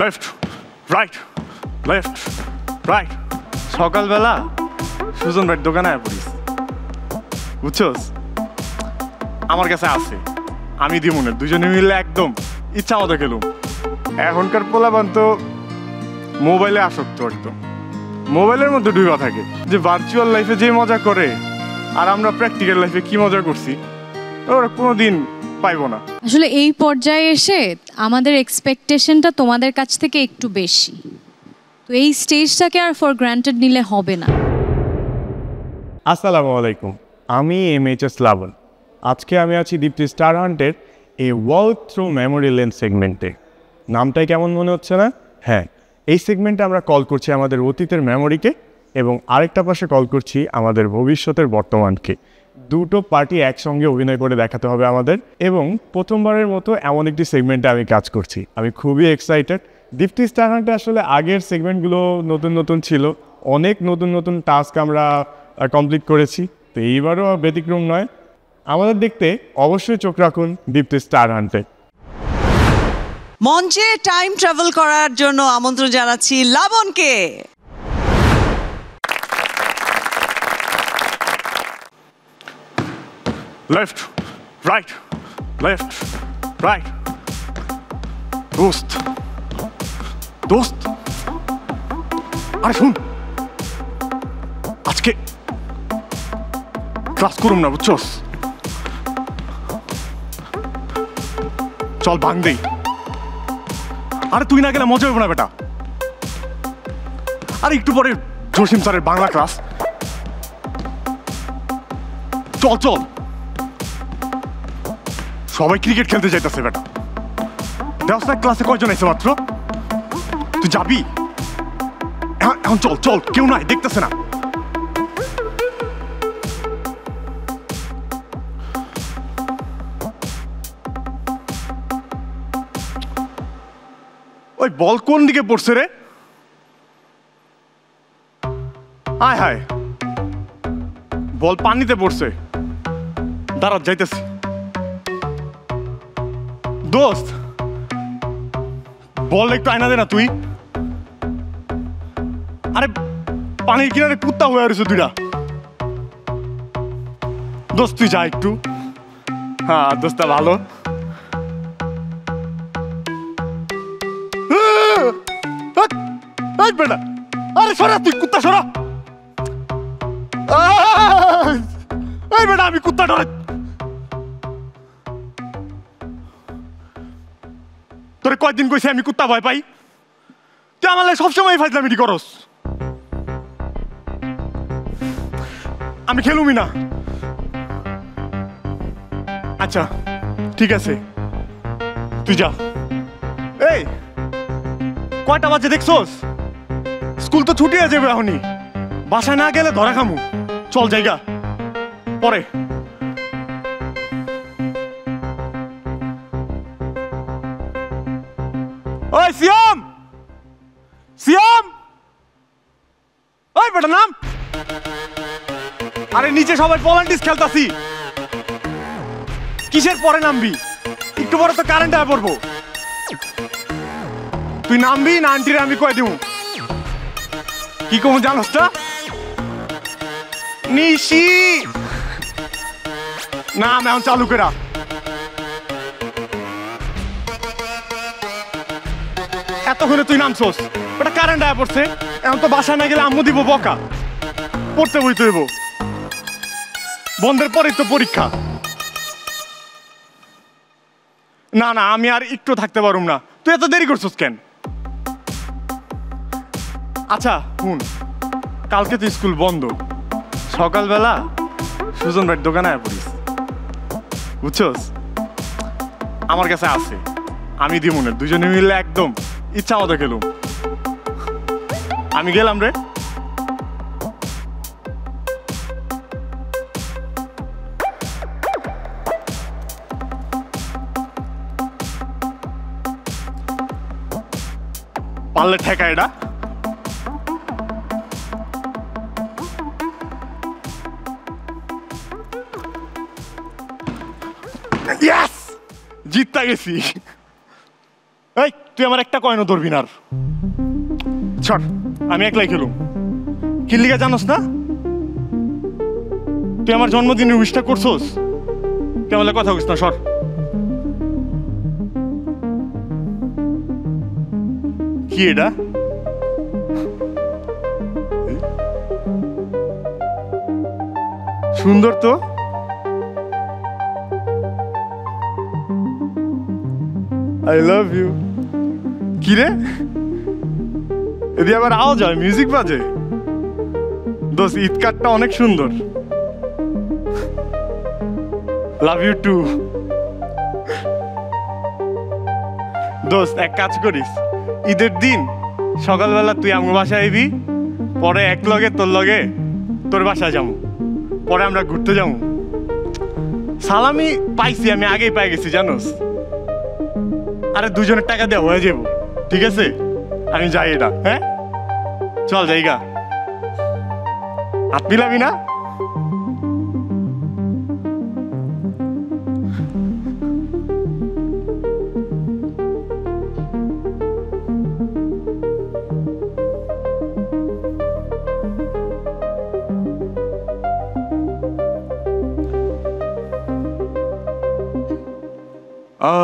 Left right left right. সকালবেলা সুজন ভাইয়ের দোকানে আয় পড়িস, বুঝছস? আমার কাছে আছে, আমি দিব না, দুজনে মিলে একদম ইচ্ছা মতো খেলুম। এখনকার পোলাপান তো মোবাইলে আসক্ত, একদম মোবাইলের মধ্যে ডুবা থাকে, যে ভার্চুয়াল লাইফে যে মজা করে আর আমরা প্র্যাকটিক্যাল লাইফে কি মজা করছি ওরা কোনোদিন পাইব না। আসলে এই পর্যায়ে এসে আমাদের এক্সপেকটেশনটা তোমাদের কাছ থেকে একটু বেশি, তো এই স্টেজটাকে আর ফর গ্রান্টেড নিলে হবে না। আসসালামু আলাইকুম, আমি MHS লাবণ। আজকে আমি আছি দীপ্তি স্টার হান্টের এই ওয়ার্ক থ্রু মেমোরি লেন সেগমেন্টে। নামটাই কেমন মনে হচ্ছে না? হ্যাঁ, এই সেগমেন্টে আমরা কল করছি আমাদের অতীতের মেমোরিকে এবং আরেকটা পাশে কল করছি আমাদের ভবিষ্যতের বর্তমানকে। দুটো পার্টি একসঙ্গে অভিনয় করে দেখাতে হবে আমাদের, এবং প্রথমবারের মতো এমন একটি সেগমেন্টে আমি কাজ করছি। আমি খুবই এক্সাইটেড। দীপ্তি স্টার হান্টে আসলে আগের সেগমেন্টগুলো নতুন নতুন ছিল, অনেক নতুন নতুন টাস্ক আমরা কমপ্লিট করেছি, তো এইবারও ব্যতিক্রম নয়। আমাদের দেখতে অবশ্যই চোখ রাখুন দীপ্তি স্টার হান্টে। মঞ্চে টাইম ট্রাভেল করার জন্য আমন্ত্রণ জানাচ্ছি লাবণকে। Left right left right. দোস্ত দোস্ত, আরে শুন, আজকে ক্লাস করুম না, বুঝছস? চল ভাঙ দেই। আরে তুই না গেলে মজা হবে না বেটা। আরে একটু পরে জসিম স্যারের বাংলা ক্লাস, চল চল। সবাই ক্রিকেট খেলতে যাইতেছে বেটা। দেখ না ক্লাসে কয়জন আছে মাত্র, তুই যাবি? এখন চল চল, কেউ নাই, দেখতেছে না। ওই বল কোন দিকে পড়ছে রে? হায় হায়, বল পানিতে পড়ছে। দাঁড়া, যাইতেছি। দোস্ত, বল একটু আয়না দে না তুই। আরে পানির কিনারে কুত্তা হয়ে রয়েছে দুইটা। দোস্ত তুই যা একটু। হ্যাঁ দোস্তা ভালো। বেটা, আরে সরা তুই, কুত্তা সরা। এই বেটা, আমি কুত্তা ডরে। তোরে কয়দিন কইছি আমি কুত্তা ভয় পাই? তুই আমার লাগে সবসময় ফাজলামিটি করস। আমি খেলুমি না। আচ্ছা ঠিক আছে, তুই যা। এই কয়টা বাজে দেখছোস? স্কুল তো ছুটি হয়ে যাবে এখনই। বাসায় না গেলে ধরা খামু। চল জায়গা পরে। ওই সিয়াম, সিয়াম, ওই বেটা নাম। আরে নিচে সবাই ভলান্টিয়ার খেলতাছি, কিসের পরে নামবি? একটু পরে তো কারেন্ট আয় পড়বো। তুই নামবি না আন্টিরে আমি কয়ে দিব? কি কম জানোস না? নিশি নাম এখন চালু করা। এতক্ষণে তুই নামছোস, ওটা কারেন্ট আয়া পড়ছে। এখন তো বাসায় না গেলে আম্মু দিব বকা। পড়তে বইতে হইব, বন্ধের পরেই তো পরীক্ষা। না না, আমি আর একটু থাকতে পারুম না। তুই এত দেরি করছিস কেন? আচ্ছা শুন, কালকে তো স্কুল বন্ধ, সকালবেলা সুজন ভাইয়ের দোকানে আয় পড়িস, বুঝছস? আমার কাছে আছে, আমি দিব না, দুজনে মিলে একদম ইচ্ছা মতো খেলুম। আমি গেলাম রে। পারলে ঠেকা এটা। জিততে গেছি। এই তুই আমার একটা কয়েনও ধরবি না আর। ছাড়, আমি একলাই খেলুম। কি লিগা জানোস না? তুই আমার জন্মদিনের উইশটা করছোস, কেমন কথা বলিস না, সর। কি এটা? সুন্দর তো। I love you. কি রে, এদি আবার আওয়াজ হয়, মিউজিক বাজে। দোস্ত, ঈদ কার্ডটা অনেক সুন্দর। Love you too. দোস্ত, এক কাজ করিস, ঈদের দিন সকালবেলা তুই আমার বাসায় আইবি, পরে এক লগে তোর লগে তোর বাসায় যাবো, পরে আমরা ঘুরতে যাবো। সালামি পাইছি, আমি আগেই পাই গেছি জানোস। আরে দুজনের টাকা দেওয়া হয়ে যাবো, ঠিক আছে? আমি যাই এটা। হ্যাঁ চল যাইগা, হাত মিলাবি না?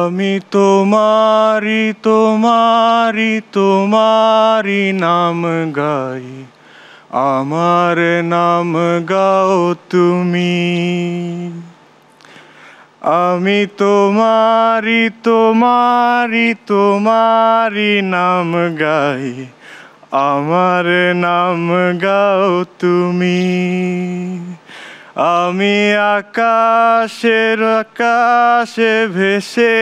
আমি তোমারি তোমারি তোমারি নাম গাই, আমার নাম গাও তুমি। আমি তোমারি তোমারি তোমারি নাম গাই, আমার নাম গাও তুমি। আমি আকাশের আকাশে ভেসে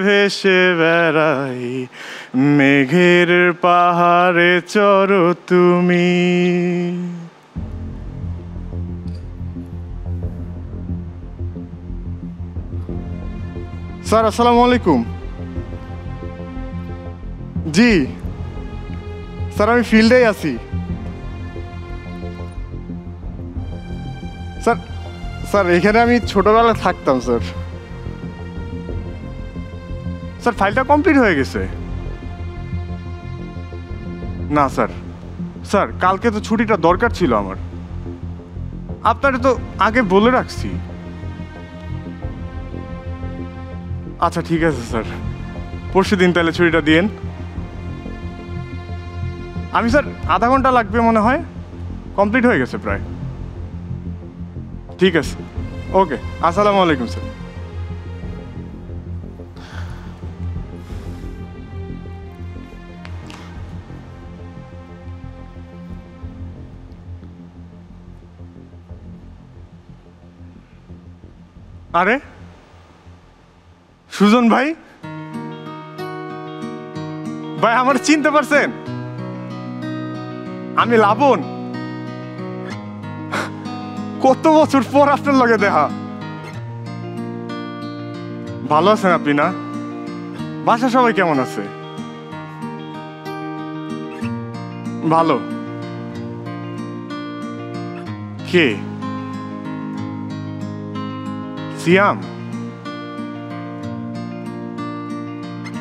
ভেসে বেড়াই, মেঘের পাহাড়ে চড়ো তুমি। স্যার আসসালামু আলাইকুম। জি স্যার, আমি ফিল্ডেই আছি। স্যার স্যার এখানে আমি ছোটবেলায় থাকতাম স্যার। স্যার ফাইলটা কমপ্লিট হয়ে গেছে। না স্যার, স্যার কালকে তো ছুটিটা দরকার ছিল আমার, আপনারা তো আগে বলে রাখছি। আচ্ছা ঠিক আছে স্যার, পরশু দিন তাহলে ছুটিটা দিয়েন। আমি স্যার আধা ঘন্টা লাগবে মনে হয়, কমপ্লিট হয়ে গেছে প্রায়। ঠিক আছে, ওকে, আসসালামু আলাইকুম স্যার। আরে সুজন ভাই, ভাই আমার চিনতে পারছেন? আমি লাবণ। কত বছর পর আপনার লগে দেখা। ভালো আছেন আপনি না? বাসা সবাই কেমন আছে? ভালো। কে? সিয়াম?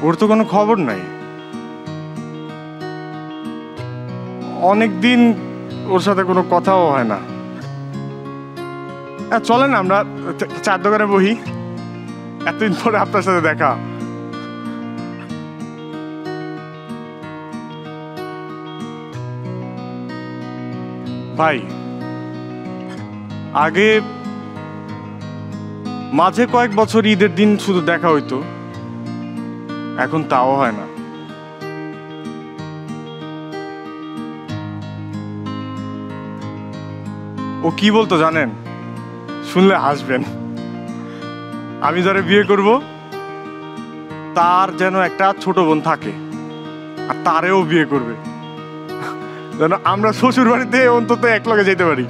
ওর তো কোনো খবর নাই, অনেকদিন ওর সাথে কোনো কথাও হয় না। চলেন আমরা চার দোকানে বহি, এতদিন পরে আপনার সাথে দেখা। ভাই আগে মাঝে কয়েক বছর ঈদের দিন শুধু দেখা হইতো, এখন তাও হয় না। ও কি বলতো জানেন? শুনলে হাসবেন। আমি যারা বিয়ে করব তার যেন একটা ছোট বোন থাকে, আর তারেও বিয়ে করবে, যেন আমরা শ্বশুর বাড়িতে অন্তত একলগে যেতে পারি।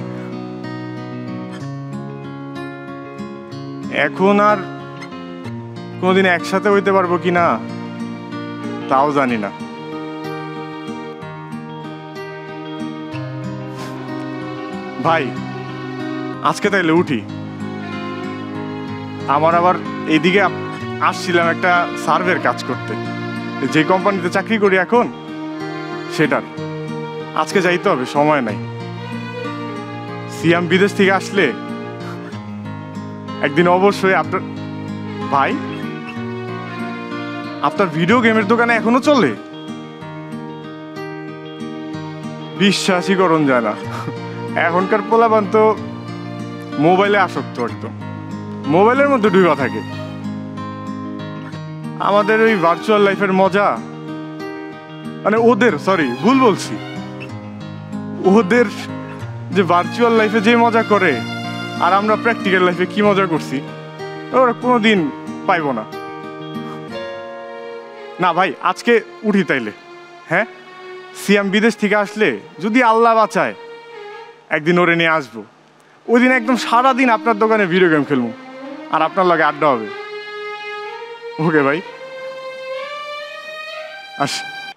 এখন আর কোনোদিন একসাথে হইতে পারবো কি না তাও জানি না। ভাই আজকে তাইলে উঠি, আমার আবার এইদিকে আসছিলাম একটা সার্ভের কাজ করতে। যে কোম্পানিতে চাকরি করি এখন সেটার। আজকে যাইতে হবে, সময় নাই। সিয়াম বিদেশ থেকে আসলে একদিন অবশ্যই আপনার ভাই, আপনার ভিডিও গেমের দোকানে এখনো চলে? বিশ্বাসই করুন যায় না। এখনকার পোলাপান তো মোবাইলে আসক্ত, একদম মোবাইলের মধ্যে ডুবা থাকে। আমাদের ওই ভার্চুয়াল লাইফের মজা, মানে ওদের, সরি ভুল বলছি, ওদের যে ভার্চুয়াল লাইফে যে মজা করে আর আমরা প্র্যাকটিক্যাল লাইফে কি মজা করছি ওরা কোনোদিন পাইব না। না ভাই, আজকে উঠি তাইলে। হ্যাঁ, সিয়াম বিদেশ থেকে আসলে যদি আল্লাহ বাঁচায় একদিন ওরে নিয়ে আসবো। ওই দিন একদম সারাদিন আপনার দোকানে ভিডিও গেম খেলবো আর আপনার লাগে আড্ডা হবে। ওকে ভাই, আস।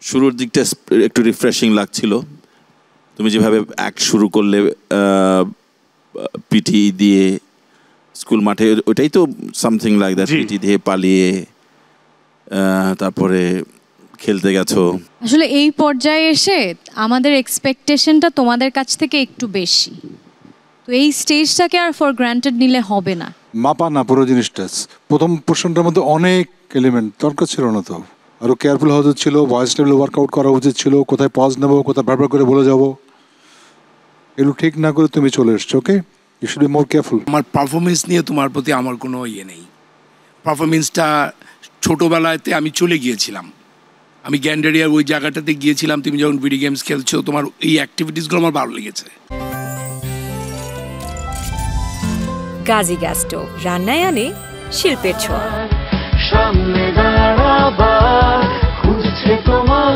শুরুর দিকটা একটু রিফ্রেশিং লাগছিল, তুমি যেভাবে অ্যাক্ট শুরু করলে পিটি দিয়ে স্কুল মাঠে, ওটাই তো সামথিং লাইক দ্যাট, পিটি দিয়ে পালিয়ে তারপরে খেলতে গেছো। আসলে এই পর্যায়ে এসে আমাদের এক্সপেকটেশনটা তোমাদের কাছ থেকে একটু বেশি, তো এই স্টেজটাকে আর ফর গ্রান্টেড নিলে হবে না। মাপা না পুরো জিনিসটা। প্রথম পোর্শনটার মধ্যে অনেক এলিমেন্ট দরকার ছিল না, তো আরও কেয়ারফুল হওয়া উচিত ছিল, ভয়েস লেভেল ওয়ার্কআউট করা উচিত ছিল, কোথায় পজ নেবো, কোথায় বারবার করে বলে যাবো, এগুলো ঠিক না করে তুমি চলে এসছো। Okay, you should be more careful. আমার পারফরমেন্স নিয়ে তোমার প্রতি আমার কোনো ইয়ে নেই। পারফরমেন্সটা ছোটোবেলাতে আমি চলে গিয়েছিলাম, আমি গ্যান্ডারিয়ার ওই জায়গাটাতে গিয়েছিলাম, তুমি যখন ভিডিও গেমস খেলছো, তোমার এই অ্যাক্টিভিটিসগুলো আমার ভালো লেগেছে। গাজী গ্যাস স্টোভ, রান্নায় আনে শিল্পের ছোঁয়া। সামনে দাঁড়াবার খুঁজছে তোমার